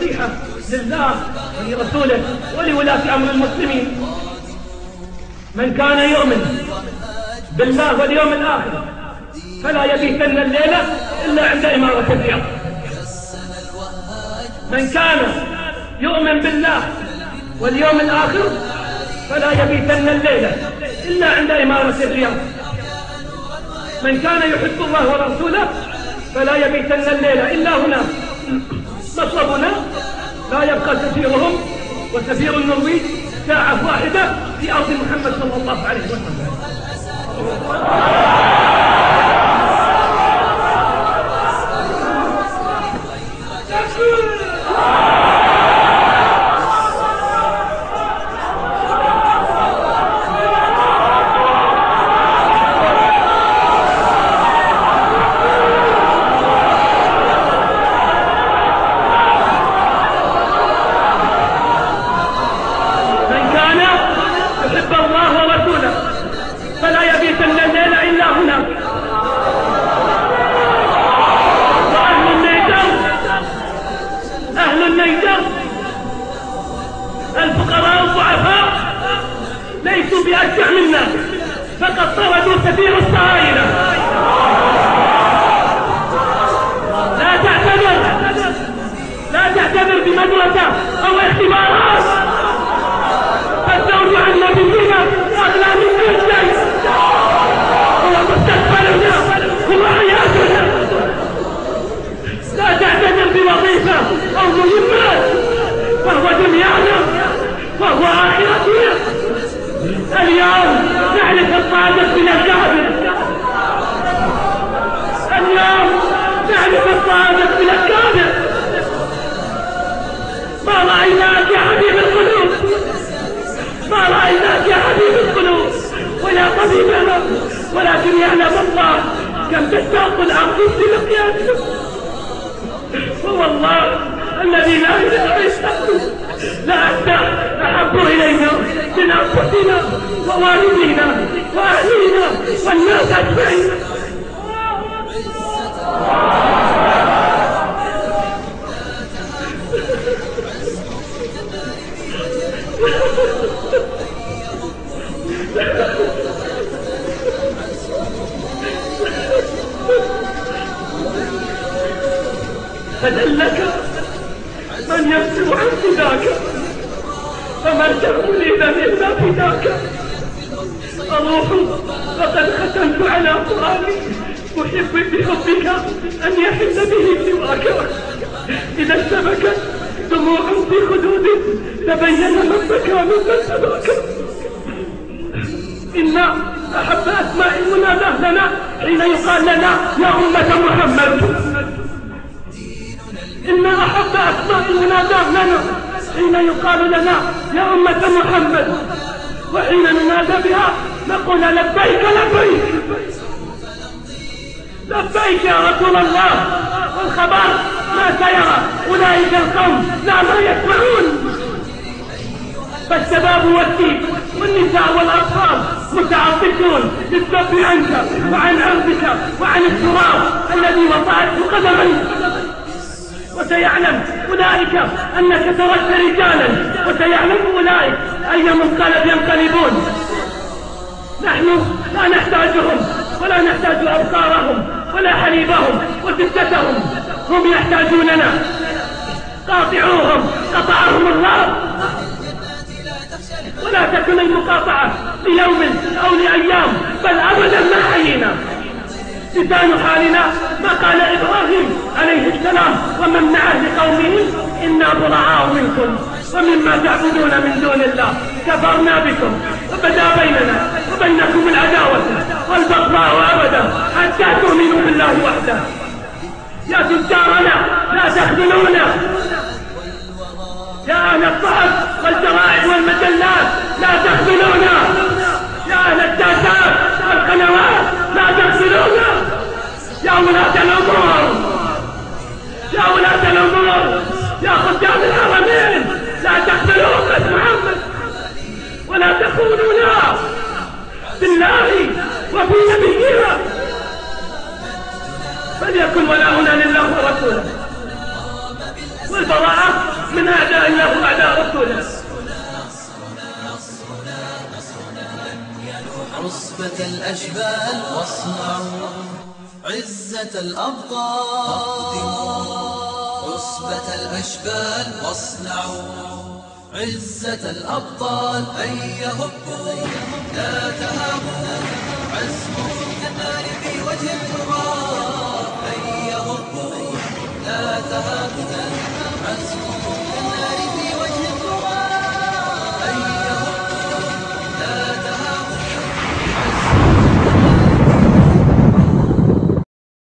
نصيحة لله ولرسوله ولولاة أمر المسلمين. من كان يؤمن بالله واليوم الآخر فلا يبيتن الليلة إلا عند إمارة الرياض. من كان يؤمن بالله واليوم الآخر فلا يبيتن الليلة إلا عند إمارة الرياض. من كان يحب الله ورسوله فلا يبيتن الليلة إلا هنا. مطلبنا لا يبقى سفيرهم وسفير النرويج ساعة واحدة في أرض محمد صلى الله عليه وسلم. الفقراء الضعفاء ليسوا بأشجع منا، فقد طردوا سفير الصهاينة. لا تعتبر بمدرسة أو اختبارات. فالزوج عن نبينا أغلى من كل شيء، هو مستقبلنا، هو حياتنا. لا تعتبر بوظيفة أو مهمات، فهو دنيانا وهو آخرتنا. اليوم نعرف الصادق من الكاذب، اليوم نعرف الصادق من الكاذب. ما رأيناك يا حبيب القلوب، ما رأيناك يا حبيب القلوب ويا طبيبنا، ولكن يعلم الله كم تشتاق الأرض لقيادك. والله الذي لا إله إلا هو لأنت أحب إلينا من أنفسنا ووالدينا وأهلينا والناس أجمعين. فدلك من يفتو عن فداك، فمن تقول إذا إلا فداك. أروح فقد ختمت على قرآني محب بحبك أن يحل به سواك. إذا اشتبكت دموع في خدود تبين من بكى ممن سباك. إن أحب أسماء المنادى لنا حين يقال لنا يا أمة محمد. إن أحب أسماء المنادى لنا حين يقال لنا يا أمة محمد، وحين ننادى بها نقول لبيك لبيك لبيك يا رسول الله. والخبر ما سيرى أولئك القوم لا ما يسمعون. فالشباب والسيف والنساء والأطفال متعطشون للذب عنك وعن أرضك وعن التراب الذي وضعته قدميك. وسيعلم أولئك أنك تركت رجالا، وسيعلم أولئك أي منقلب ينقلبون. نحن لا نحتاجهم ولا نحتاج أبقارهم ولا حليبهم وزبدتهم، هم يحتاجوننا. قاطعوهم قطعهم الله. ولا تكن المقاطعة ليوم أو لأيام، بل أبدا ما حيينا. لسان حالنا ما قال إبراهيم عليه السلام ومن معه لقومه إنا براء منكم ومما تعبدون من دون الله كفرنا بكم وبدا بيننا وبينكم العداوة والبغضاء أبدا حتى تؤمنوا بالله وحده. يا تجارنا لا تخذلونا، يا أهل الصحف والجرائد والمجلات لا تخذلونا، يا أهل الداتات والقنوات لا تخذلونا، يا ولاة الأمور، يا ولاة الأمور، يا خدام الحرمين لا تخذلوا أمة محمد ولا تخونونا بالله وفي نبينا. فليكن ولاؤنا لله ورسوله، والبراءة من أعداء الله وأعداء رسوله. عصبة الأشبال واصنعوا عزة الأبطال. عصبة الأشبال واصنعوا عزة الأبطال. هيا هبوا لا تهابوا، عزمكم كالنار في وجه الغبار.